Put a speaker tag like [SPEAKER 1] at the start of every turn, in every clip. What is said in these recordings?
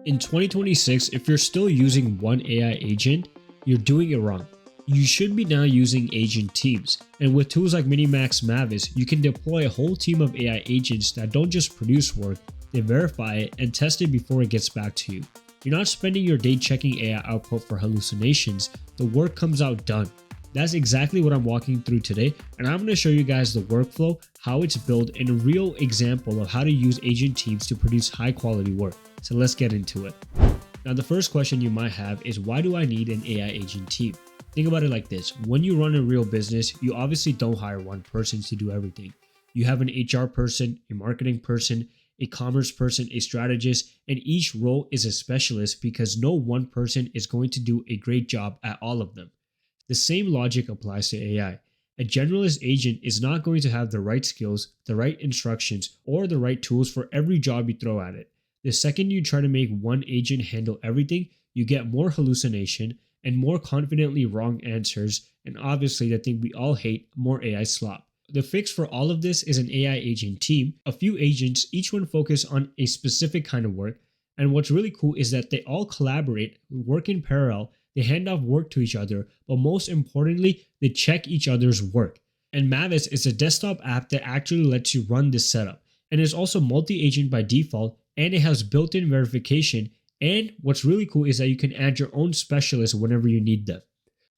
[SPEAKER 1] In 2026, if you're still using one AI agent, you're doing it wrong. You should be now using agent teams. And with tools like MiniMax Mavis, you can deploy a whole team of AI agents that don't just produce work, they verify it and test it before it gets back to you. You're not spending your day checking AI output for hallucinations, the work comes out done. That's exactly what I'm walking through today, and I'm going to show you guys the workflow, how it's built, and a real example of how to use agent teams to produce high quality work. So let's get into it. Now the first question you might have is, why do I need an AI agent team? Think about it like this. When you run a real business, you obviously don't hire one person to do everything. You have an HR person, a marketing person, a commerce person, a strategist, and each role is a specialist because no one person is going to do a great job at all of them. The same logic applies to AI. A generalist agent is not going to have the right skills, the right instructions, or the right tools for every job you throw at it. The second you try to make one agent handle everything, you get more hallucination and more confidently wrong answers, and obviously the thing we all hate, more AI slop. The fix for all of this is an AI agent team, a few agents, each one focus on a specific kind of work, and what's really cool is that they all collaborate, work in parallel, they hand off work to each other, but most importantly, they check each other's work. And Mavis is a desktop app that actually lets you run this setup, and is also multi-agent by default, and it has built-in verification, and what's really cool is that you can add your own specialists whenever you need them.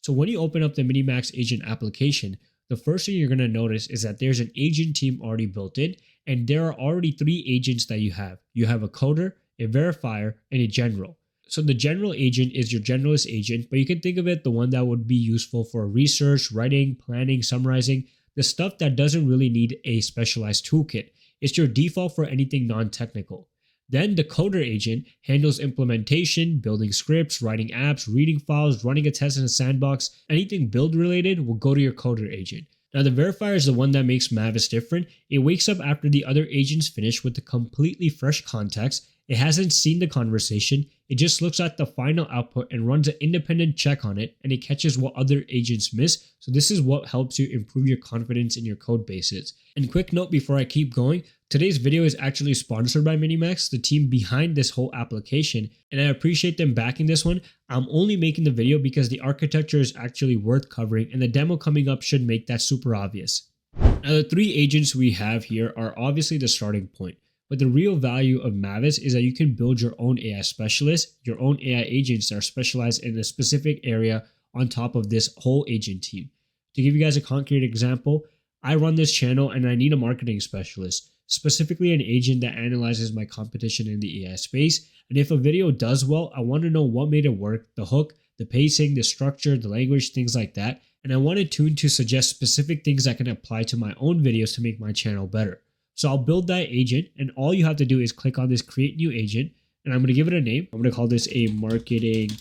[SPEAKER 1] So when you open up the MiniMax Agent application, the first thing you're going to notice is that there's an agent team already built in, and there are already 3 agents that you have. You have a coder, a verifier, and a general. So the general agent is your generalist agent, but you can think of it the one that would be useful for research, writing, planning, summarizing, the stuff that doesn't really need a specialized toolkit. It's your default for anything non-technical. Then the coder agent handles implementation, building scripts, writing apps, reading files, running a test in a sandbox. Anything build related will go to your coder agent. Now the verifier is the one that makes Mavis different. It wakes up after the other agents finish with a completely fresh context. It hasn't seen the conversation, it just looks at the final output and runs an independent check on it, and it catches what other agents miss. So this is what helps you improve your confidence in your code bases. And quick note before I keep going, today's video is actually sponsored by MiniMax, the team behind this whole application, and I appreciate them backing this one. I'm only making the video because the architecture is actually worth covering, and the demo coming up should make that super obvious. Now the 3 agents we have here are obviously the starting point. But the real value of Mavis is that you can build your own AI specialists, your own AI agents that are specialized in a specific area on top of this whole agent team. To give you guys a concrete example, I run this channel and I need a marketing specialist, specifically an agent that analyzes my competition in the AI space. And if a video does well, I want to know what made it work, the hook, the pacing, the structure, the language, things like that. And I want it tuned to suggest specific things I can apply to my own videos to make my channel better. So I'll build that agent, and all you have to do is click on this create new agent, and I'm going to give it a name. I'm going to call this a marketing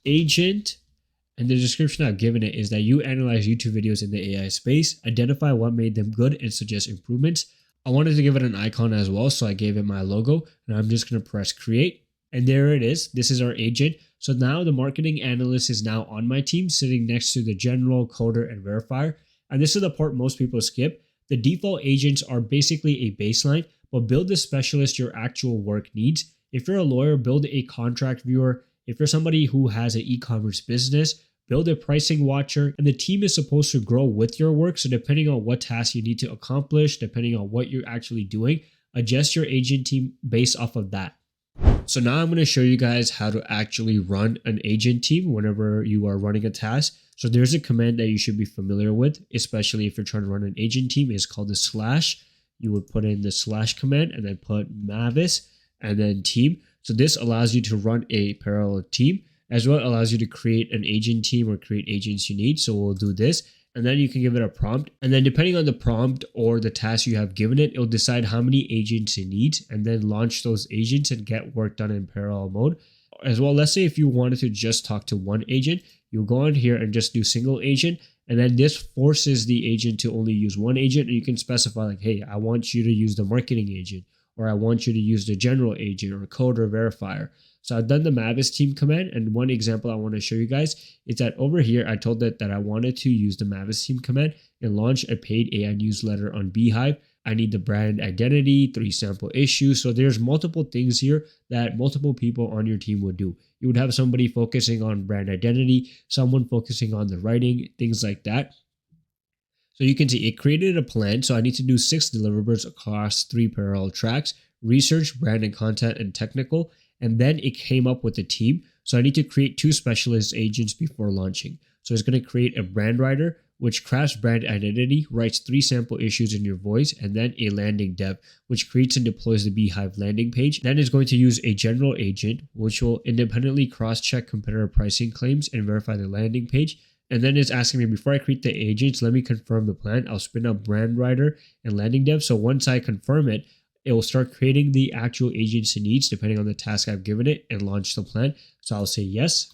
[SPEAKER 1] agent, and the description I've given it is that you analyze YouTube videos in the AI space, identify what made them good, and suggest improvements. I wanted to give it an icon as well, so I gave it my logo, and I'm just going to press create, and there it is. This is our agent. So now the marketing analyst is now on my team, sitting next to the general, coder, and verifier, and this is the part most people skip. The default agents are basically a baseline, but build the specialist your actual work needs. If you're a lawyer, build a contract viewer. If you're somebody who has an e-commerce business, build a pricing watcher. And the team is supposed to grow with your work. So depending on what task you need to accomplish, depending on what you're actually doing, adjust your agent team based off of that. So now I'm going to show you guys how to actually run an agent team whenever you are running a task. So there's a command that you should be familiar with, especially if you're trying to run an agent team. It's called the slash. You would put in the slash command and then put Mavis and then team. So this allows you to run a parallel team, as well allows you to create an agent team or create agents you need. So we'll do this. And then you can give it a prompt. And then depending on the prompt or the task you have given it, it'll decide how many agents it needs and then launch those agents and get work done in parallel mode. As well, let's say if you wanted to just talk to one agent, you'll go on here and just do single agent. And then this forces the agent to only use one agent. And you can specify like, hey, I want you to use the marketing agent, or I want you to use the general agent or coder verifier. So I've done the Mavis team command, and one example I want to show you guys is that over here, I told it that I wanted to use the Mavis team command and launch a paid AI newsletter on Beehive I need the brand identity, 3 sample issues. So there's multiple things here that multiple people on your team would do. You would have somebody focusing on brand identity, someone focusing on the writing, things like that. So you can see it created a plan. So I need to do 6 deliverables across 3 parallel tracks: research, brand and content, and technical. And then it came up with a team. So I need to create 2 specialist agents before launching. So it's going to create a brand writer, which crafts brand identity, writes 3 sample issues in your voice, and then a landing dev, which creates and deploys the Beehive landing page. Then it's going to use a general agent, which will independently cross-check competitor pricing claims and verify the landing page. And then it's asking me, before I create the agents, let me confirm the plan. I'll spin up brand writer and landing dev. So once I confirm it, it will start creating the actual agents it needs depending on the task I've given it and launch the plan. So I'll say yes.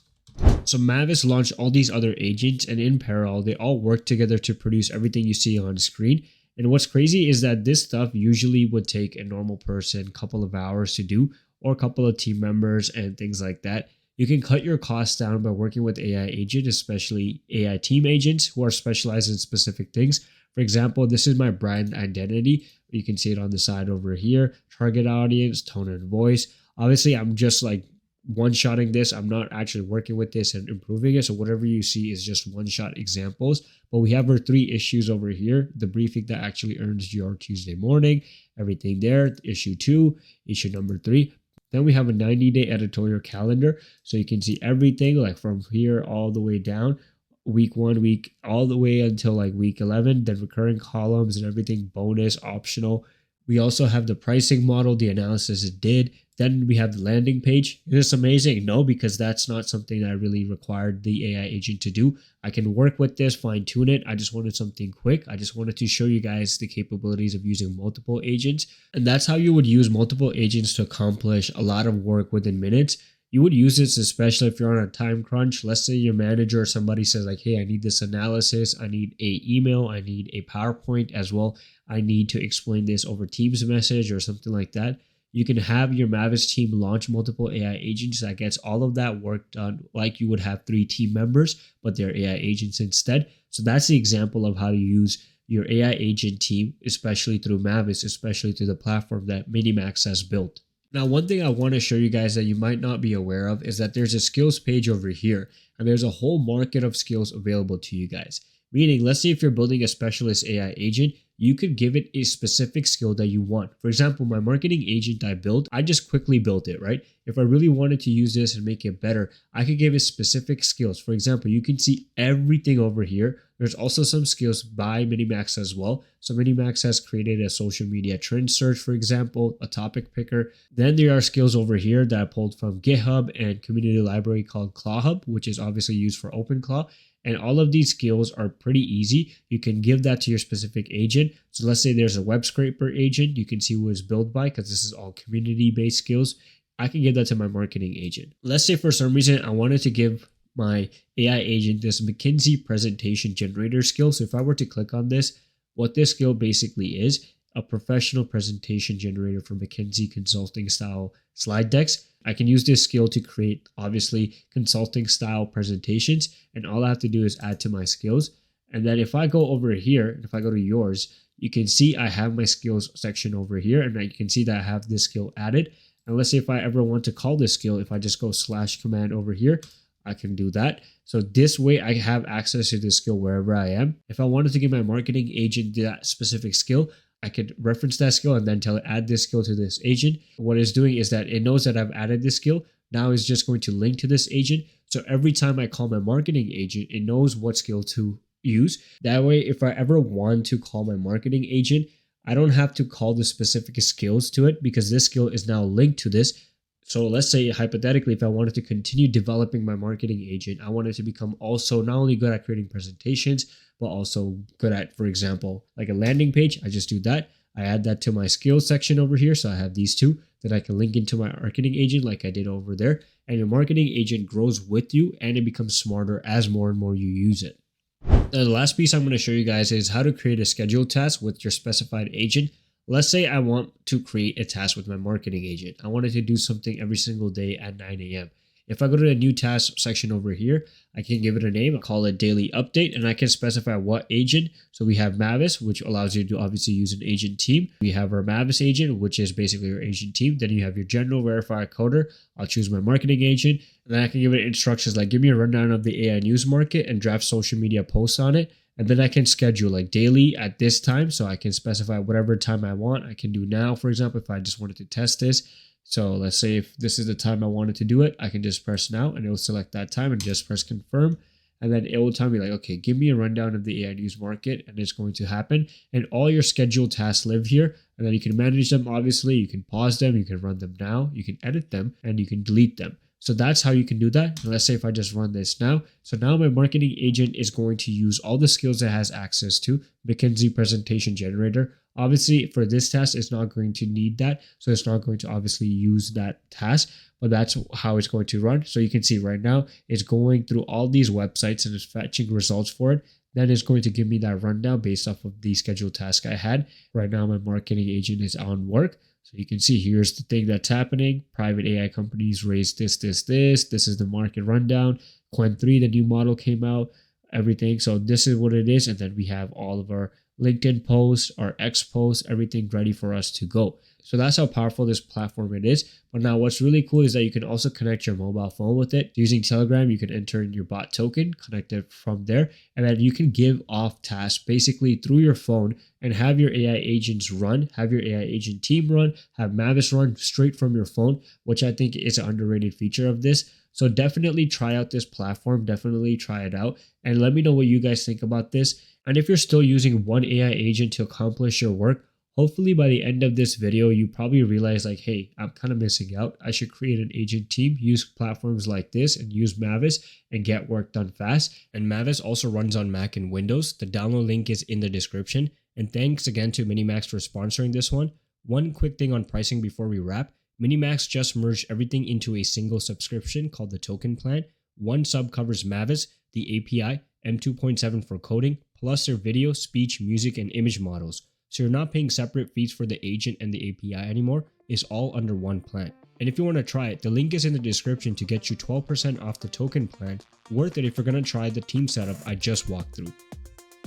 [SPEAKER 1] So Mavis launched all these other agents, and in parallel, they all work together to produce everything you see on screen. And what's crazy is that this stuff usually would take a normal person a couple of hours to do, or a couple of team members and things like that. You can cut your costs down by working with AI agents, especially AI team agents who are specialized in specific things. For example, this is my brand identity. You can see it on the side over here. Target audience, tone and voice. Obviously, I'm just like one-shotting this. I'm not actually working with this and improving it. So whatever you see is just one-shot examples. But we have our 3 issues over here. The briefing that actually earns your Tuesday morning. Everything there. Issue 2, issue number 3. Then we have a 90-day editorial calendar. So you can see everything like from here all the way down. Week 1, week all the way until like week 11. Then recurring columns and everything, bonus, optional. We also have the pricing model, the analysis it did. Then we have the landing page. Is this amazing? No, because that's not something that I really required the AI agent to do. I can work with this, fine tune it. I just wanted something quick. I just wanted to show you guys the capabilities of using multiple agents. And that's how you would use multiple agents to accomplish a lot of work within minutes. You would use this especially if you're on a time crunch. Let's say your manager or somebody says like, hey, I need this analysis. I need a email. I need a PowerPoint as well. I need to explain this over Teams message or something like that. You can have your Mavis team launch multiple AI agents that gets all of that work done like you would have 3 team members, but they're AI agents instead. So that's the example of how to use your AI agent team, especially through Mavis, especially through the platform that MiniMax has built. Now, one thing I want to show you guys that you might not be aware of is that there's a skills page over here, and there's a whole market of skills available to you guys. Meaning, let's say if you're building a specialist AI agent, you could give it a specific skill that you want. For example, my marketing agent I built, I just quickly built it, right? If I really wanted to use this and make it better, I could give it specific skills. For example, you can see everything over here. There's also some skills by MiniMax as well. So MiniMax has created a social media trend search, for example, a topic picker. Then there are skills over here that I pulled from GitHub and community library called ClawHub, which is obviously used for OpenClaw. And all of these skills are pretty easy. You can give that to your specific agent. So let's say there's a web scraper agent. You can see who it's built by because this is all community-based skills. I can give that to my marketing agent. Let's say for some reason I wanted to give my AI agent this McKinsey presentation generator skill. So if I were to click on this, what this skill basically is, a professional presentation generator for McKinsey consulting style slide decks. I can use this skill to create, obviously, consulting style presentations, and all I have to do is add to my skills. And then if I go over here, if I go to yours, you can see I have my skills section over here, and you can see that I have this skill added. And let's say if I ever want to call this skill, if I just go /command over here, I can do that. So this way I have access to this skill wherever I am. If I wanted to give my marketing agent that specific skill, I could reference that skill and then tell it add this skill to this agent. What it's doing is that it knows that I've added this skill. Now it's just going to link to this agent. So every time I call my marketing agent, it knows what skill to use. That way, if I ever want to call my marketing agent, I don't have to call the specific skills to it because this skill is now linked to this. So let's say hypothetically, if I wanted to continue developing my marketing agent, I wanted to become also not only good at creating presentations, but also good at, for example, like a landing page. I just do that. I add that to my skills section over here. So I have these two that I can link into my marketing agent like I did over there. And your marketing agent grows with you and it becomes smarter as more and more you use it. Now, the last piece I'm going to show you guys is how to create a scheduled task with your specified agent. Let's say I want to create a task with my marketing agent. I wanted to do something every single day at 9 a.m. If I go to the new task section over here, I can give it a name, I'll call it daily update, and I can specify what agent. So we have Mavis, which allows you to obviously use an agent team. We have our Mavis agent, which is basically your agent team. Then you have your general verifier coder. I'll choose my marketing agent, and then I can give it instructions like give me a rundown of the AI news market and draft social media posts on it. And then I can schedule like daily at this time. So I can specify whatever time I want. I can do now, for example, if I just wanted to test this. So let's say if this is the time I wanted to do it, I can just press now and it will select that time and just press confirm. And then it will tell me like, okay, give me a rundown of the AI news market, and it's going to happen. And all your scheduled tasks live here. And then you can manage them. Obviously, you can pause them, you can run them now, you can edit them, and you can delete them. So that's how you can do that. And let's say if I just run this now. So now my marketing agent is going to use all the skills it has access to. McKinsey presentation generator. Obviously for this task, it's not going to need that. So it's not going to obviously use that task, but that's how it's going to run. So you can see right now, it's going through all these websites and it's fetching results for it. Then it's going to give me that rundown based off of the scheduled task I had. Right now, my marketing agent is on work. So you can see here's the thing that's happening. Private AI companies raised this. This is the market rundown. Quen 3, the new model came out, everything. So this is what it is. And then we have all of our LinkedIn posts, our X posts, everything ready for us to go. So that's how powerful this platform it is. But now what's really cool is that you can also connect your mobile phone with it. Using Telegram, you can enter in your bot token, connect it from there, and then you can give off tasks basically through your phone and have your AI agents run, have your AI agent team run, have Mavis run straight from your phone, which I think is an underrated feature of this. So definitely try out this platform, definitely try it out, and let me know what you guys think about this. And if you're still using one AI agent to accomplish your work, hopefully by the end of this video, you probably realize like, hey, I'm kind of missing out. I should create an agent team, use platforms like this and use Mavis and get work done fast. And Mavis also runs on Mac and Windows. The download link is in the description. And thanks again to MiniMax for sponsoring this one. One quick thing on pricing before we wrap. MiniMax just merged everything into a single subscription called the token plan. One sub covers Mavis, the API, M2.7 for coding, plus their video, speech, music, and image models. So you're not paying separate fees for the agent and the API anymore. It's all under one plan. And if you want to try it, the link is in the description to get you 12% off the token plan. Worth it if you're going to try the team setup I just walked through.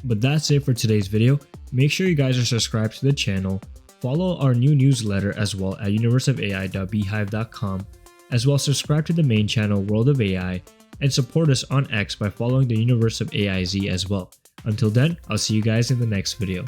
[SPEAKER 1] But that's it for today's video. Make sure you guys are subscribed to the channel. Follow our new newsletter as well at universeofai.beehive.com. As well, subscribe to the main channel World of AI and support us on X by following the Universe of AIZ as well. Until then, I'll see you guys in the next video.